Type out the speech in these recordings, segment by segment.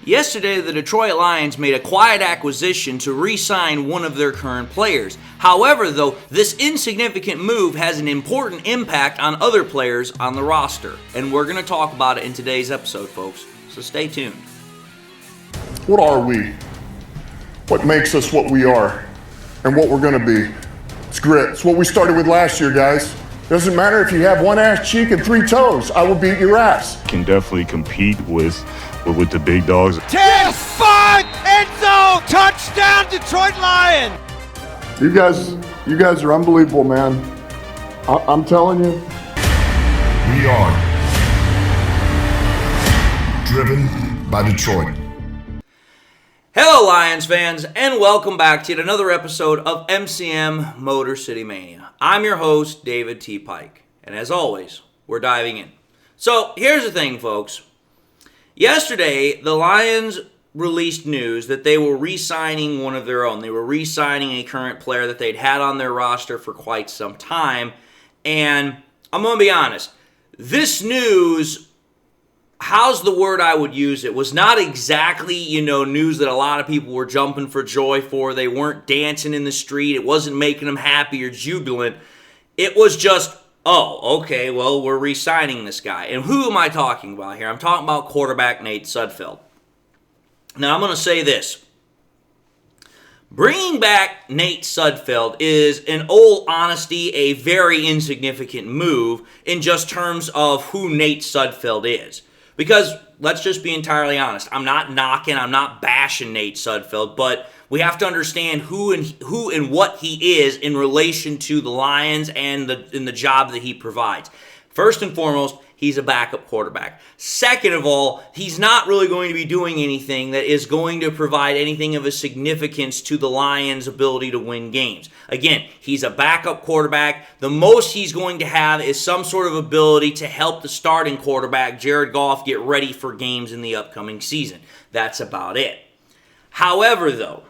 Yesterday, the Detroit Lions made a quiet acquisition to re-sign one of their current players. However, though, this insignificant move has an important impact on other players on the roster. And we're going to talk about it in today's episode, folks. So stay tuned. What are we? What makes us what we are? And what we're going to be? It's grit. It's what we started with last year, guys. Doesn't matter if you have one ass cheek and three toes. I will beat your ass. Can definitely compete with the big dogs. 10-5 end zone touchdown Detroit Lions. You guys are unbelievable, man. I'm telling you. We are driven by Detroit. Hello, Lions fans, and welcome back to yet another episode of MCM Motor City Mania. I'm your host, David T. Pike, and as always, we're diving in. So, here's the thing, folks. Yesterday, the Lions released news that they were re-signing one of their own. They were re-signing a current player that they'd had on their roster for quite some time, and I'm going to be honest, this news, how's the word I would use it, was not exactly, news that a lot of people were jumping for joy for. They weren't dancing in the street. It wasn't making them happy or jubilant. It was just, oh, okay, well, we're re-signing this guy. And who am I talking about here? I'm talking about quarterback Nate Sudfeld. Now, I'm going to say this. Bringing back Nate Sudfeld is, in all honesty, a very insignificant move in just terms of who Nate Sudfeld is. Because, let's just be entirely honest, I'm not knocking, I'm not bashing Nate Sudfeld, but we have to understand who and what he is in relation to the Lions and the job that he provides. First and foremost, he's a backup quarterback. Second of all, he's not really going to be doing anything that is going to provide anything of a significance to the Lions' ability to win games. Again, he's a backup quarterback. The most he's going to have is some sort of ability to help the starting quarterback, Jared Goff, get ready for games in the upcoming season. That's about it. However, though,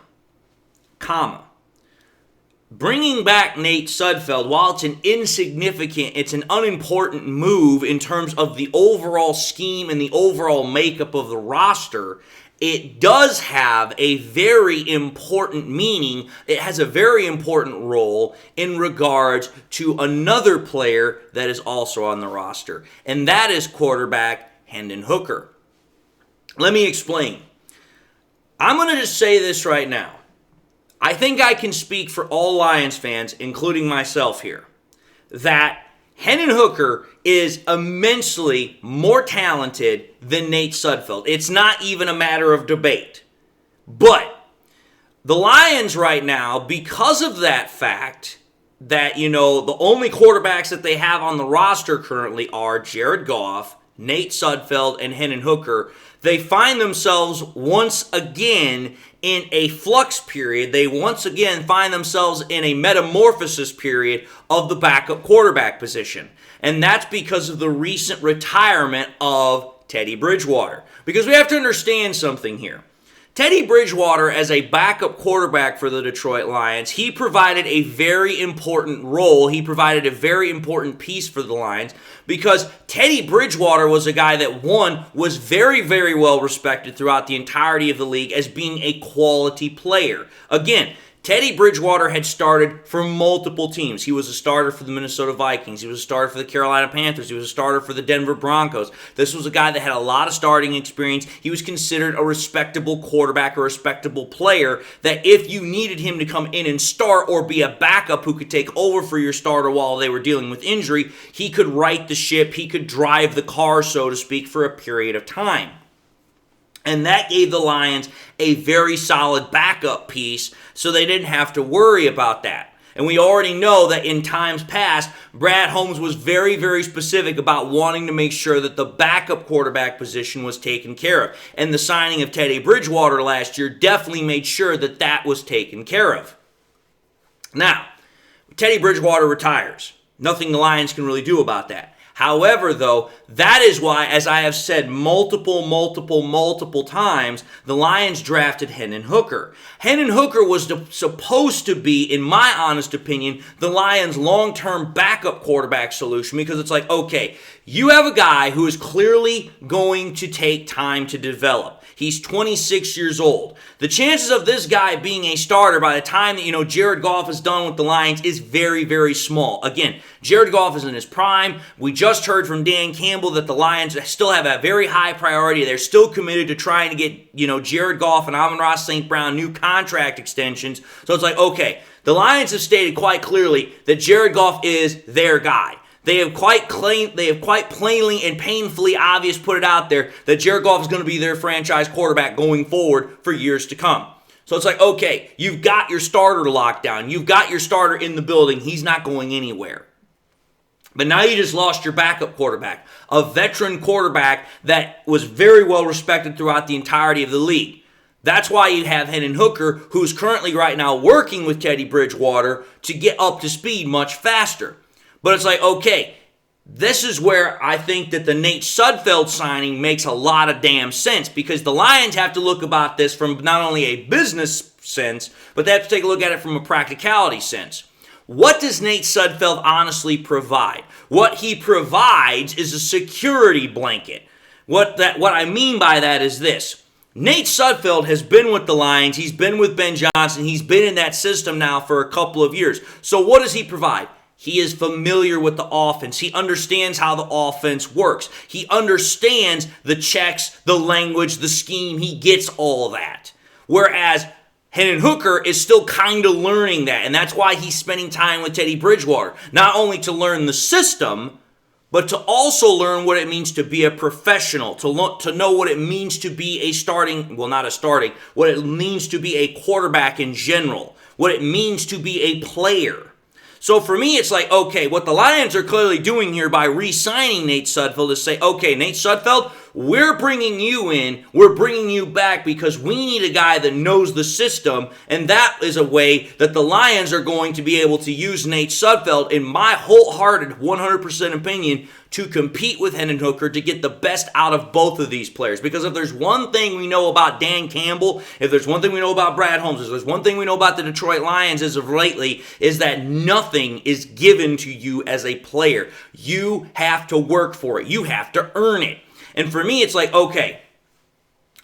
bringing back Nate Sudfeld, while it's an unimportant move in terms of the overall scheme and the overall makeup of the roster, it does have a very important meaning. It has a very important role in regards to another player that is also on the roster, and that is quarterback Hendon Hooker. Let me explain. I'm going to just say this right now. I think I can speak for all Lions fans, including myself here, that Hendon Hooker is immensely more talented than Nate Sudfeld. It's not even a matter of debate. But the Lions right now, because of that fact that, the only quarterbacks that they have on the roster currently are Jared Goff, Nate Sudfeld, and Hendon Hooker, they find themselves once again in a flux period. They once again find themselves in a metamorphosis period of the backup quarterback position. And that's because of the recent retirement of Teddy Bridgewater. Because we have to understand something here. Teddy Bridgewater, as a backup quarterback for the Detroit Lions, he provided a very important role. He provided a very important piece for the Lions because Teddy Bridgewater was a guy that, one, was very, very well respected throughout the entirety of the league as being a quality player. Again, Teddy Bridgewater had started for multiple teams. He was a starter for the Minnesota Vikings. He was a starter for the Carolina Panthers. He was a starter for the Denver Broncos. This was a guy that had a lot of starting experience. He was considered a respectable quarterback, a respectable player, that if you needed him to come in and start or be a backup who could take over for your starter while they were dealing with injury, he could right the ship. He could drive the car, so to speak, for a period of time. And that gave the Lions a very solid backup piece, so they didn't have to worry about that. And we already know that in times past, Brad Holmes was very, very specific about wanting to make sure that the backup quarterback position was taken care of. And the signing of Teddy Bridgewater last year definitely made sure that that was taken care of. Now, Teddy Bridgewater retires. Nothing the Lions can really do about that. However, though, that is why, as I have said multiple times, the Lions drafted Hendon Hooker. Hendon Hooker was supposed to be, in my honest opinion, the Lions' long-term backup quarterback solution, because it's like, okay, you have a guy who is clearly going to take time to develop. He's 26 years old. The chances of this guy being a starter by the time that, Jared Goff is done with the Lions is very, very small. Again, Jared Goff is in his prime. We just heard from Dan Campbell that the Lions still have a very high priority. They're still committed to trying to get, Jared Goff and Amon-Ra St. Brown new contract extensions. So it's like, okay, the Lions have stated quite clearly that Jared Goff is their guy. They have quite plainly and painfully obvious put it out there that Jared Goff is going to be their franchise quarterback going forward for years to come. So it's like, okay, you've got your starter locked down. You've got your starter in the building. He's not going anywhere. But now you just lost your backup quarterback, a veteran quarterback that was very well respected throughout the entirety of the league. That's why you have Hendon Hooker, who's currently right now working with Teddy Bridgewater to get up to speed much faster. But it's like, okay, this is where I think that the Nate Sudfeld signing makes a lot of damn sense, because the Lions have to look about this from not only a business sense, but they have to take a look at it from a practicality sense. What does Nate Sudfeld honestly provide? What he provides is a security blanket. What I mean by that is this. Nate Sudfeld has been with the Lions. He's been with Ben Johnson. He's been in that system now for a couple of years. So what does he provide? He is familiar with the offense. He understands how the offense works. He understands the checks, the language, the scheme. He gets all that. Whereas Hendon Hooker is still kind of learning that, and that's why he's spending time with Teddy Bridgewater. Not only to learn the system, but to also learn what it means to be a professional, to know what it means to be what it means to be a quarterback in general, what it means to be a player. So for me, it's like, okay, what the Lions are clearly doing here by re-signing Nate Sudfeld is say, okay, Nate Sudfeld, we're bringing you in, we're bringing you back because we need a guy that knows the system, and that is a way that the Lions are going to be able to use Nate Sudfeld, in my wholehearted 100% opinion, to compete with Hendon Hooker to get the best out of both of these players. Because if there's one thing we know about Dan Campbell, if there's one thing we know about Brad Holmes, if there's one thing we know about the Detroit Lions as of lately, is that nothing is given to you as a player. You have to work for it. You have to earn it. And for me, it's like, okay,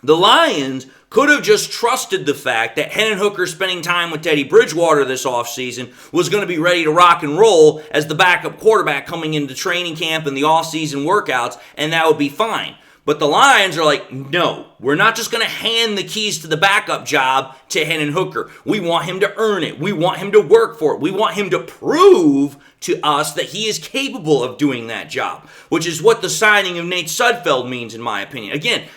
the Lions could have just trusted the fact that Hendon Hooker spending time with Teddy Bridgewater this offseason was going to be ready to rock and roll as the backup quarterback coming into training camp and the offseason workouts, and that would be fine. But the Lions are like, no, we're not just going to hand the keys to the backup job to Hendon Hooker. We want him to earn it. We want him to work for it. We want him to prove to us that he is capable of doing that job, which is what the signing of Nate Sudfeld means, in my opinion. Again,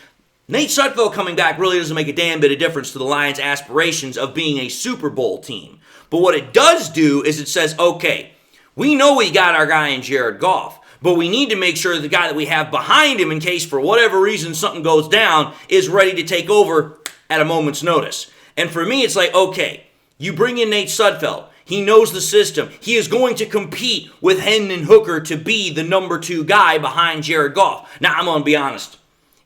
Nate Sudfeld coming back really doesn't make a damn bit of difference to the Lions' aspirations of being a Super Bowl team. But what it does do is it says, okay, we know we got our guy in Jared Goff, but we need to make sure the guy that we have behind him, in case for whatever reason something goes down, is ready to take over at a moment's notice. And for me, it's like, okay, you bring in Nate Sudfeld. He knows the system. He is going to compete with Hendon Hooker to be the number 2 guy behind Jared Goff. Now, I'm going to be honest.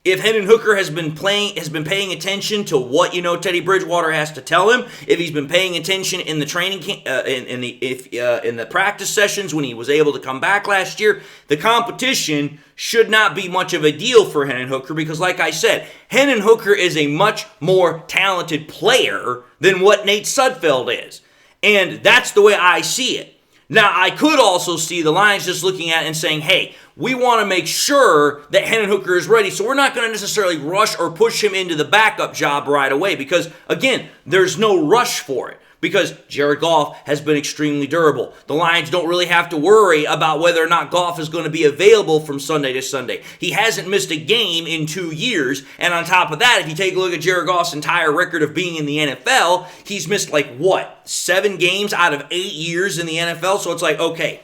If Hendon Hooker has been paying attention to what Teddy Bridgewater has to tell him, if he's been paying attention in the training in the practice sessions when he was able to come back last year, the competition should not be much of a deal for Hendon Hooker, because like I said, Hendon Hooker is a much more talented player than what Nate Sudfeld is. And that's the way I see it. Now, I could also see the Lions just looking at it and saying, hey, we want to make sure that Hendon Hooker is ready, so we're not going to necessarily rush or push him into the backup job right away because, again, there's no rush for it because Jared Goff has been extremely durable. The Lions don't really have to worry about whether or not Goff is going to be available from Sunday to Sunday. He hasn't missed a game in 2 years, and on top of that, if you take a look at Jared Goff's entire record of being in the NFL, he's missed 7 games out of 8 years in the NFL, so it's like, okay,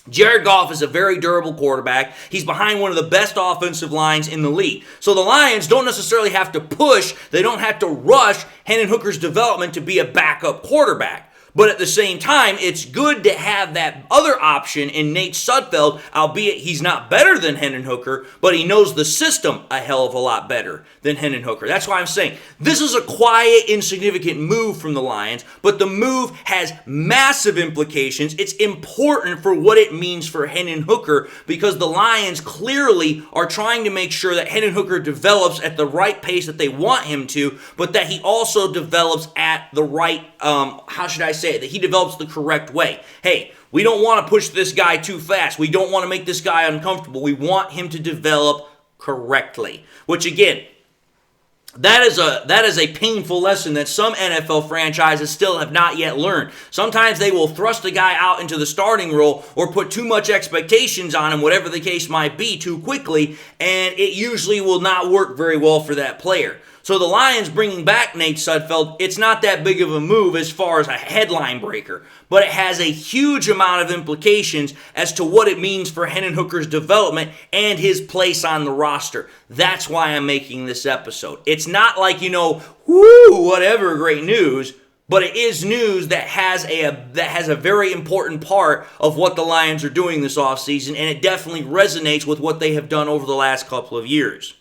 Jared Goff is a very durable quarterback. He's behind one of the best offensive lines in the league. So the Lions don't necessarily have to push, they don't have to rush Hendon Hooker's development to be a backup quarterback. But at the same time, it's good to have that other option in Nate Sudfeld, albeit he's not better than Hendon Hooker, but he knows the system a hell of a lot better than Hendon Hooker. That's why I'm saying this is a quiet, insignificant move from the Lions, but the move has massive implications. It's important for what it means for Hendon Hooker because the Lions clearly are trying to make sure that Hendon Hooker develops at the right pace that they want him to, but that he also develops at the right, that he develops the correct way. Hey, we don't want to push this guy too fast. We don't want to make this guy uncomfortable. We want him to develop correctly. Which again, that is a painful lesson that some NFL franchises still have not yet learned. Sometimes they will thrust a guy out into the starting role or put too much expectations on him, whatever the case might be, too quickly, and it usually will not work very well for that player. So the Lions bringing back Nate Sudfeld, it's not that big of a move as far as a headline breaker, but it has a huge amount of implications as to what it means for Hendon Hooker's development and his place on the roster. That's why I'm making this episode. It's not like, whatever great news, but it is news that has a very important part of what the Lions are doing this offseason, and it definitely resonates with what they have done over the last couple of years.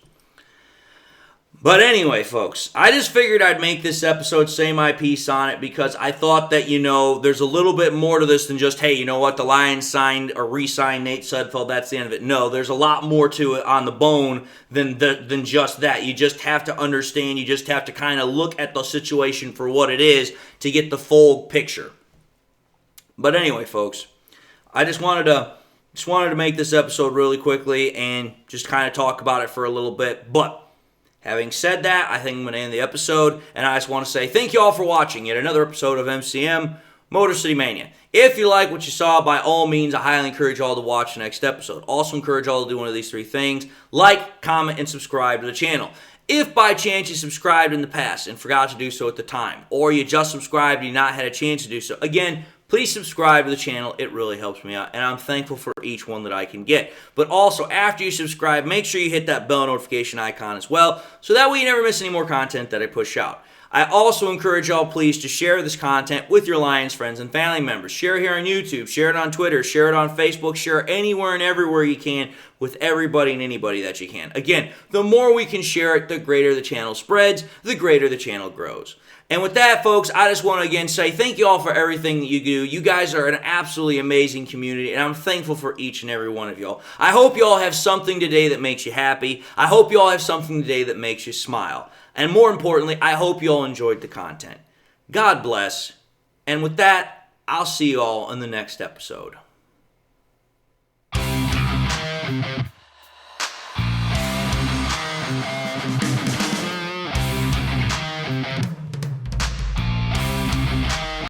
But anyway, folks, I just figured I'd make this episode say my piece on it because I thought that, there's a little bit more to this than just, hey, you know what, the Lions signed or re-signed Nate Sudfeld, that's the end of it. No, there's a lot more to it on the bone than just that. You just have to understand, you just have to kind of look at the situation for what it is to get the full picture. But anyway, folks, I just wanted to make this episode really quickly and just kind of talk about it for a little bit, but having said that, I think I'm going to end the episode, and I just want to say thank you all for watching yet another episode of MCM Motor City Mania. If you like what you saw, by all means, I highly encourage you all to watch the next episode. Also encourage you all to do one of these three things: like, comment, and subscribe to the channel. If by chance you subscribed in the past and forgot to do so at the time, or you just subscribed and you not had a chance to do so, again, please subscribe to the channel. It really helps me out, and I'm thankful for each one that I can get. But also, after you subscribe, make sure you hit that bell notification icon as well, so that way you never miss any more content that I push out. I also encourage y'all, please, to share this content with your Lions friends and family members. Share it here on YouTube, share it on Twitter, share it on Facebook, share it anywhere and everywhere you can with everybody and anybody that you can. Again, the more we can share it, the greater the channel spreads, the greater the channel grows. And with that, folks, I just want to again say thank you all for everything that you do. You guys are an absolutely amazing community, and I'm thankful for each and every one of y'all. I hope you all have something today that makes you happy. I hope you all have something today that makes you smile. And more importantly, I hope you all enjoyed the content. God bless. And with that, I'll see you all in the next episode.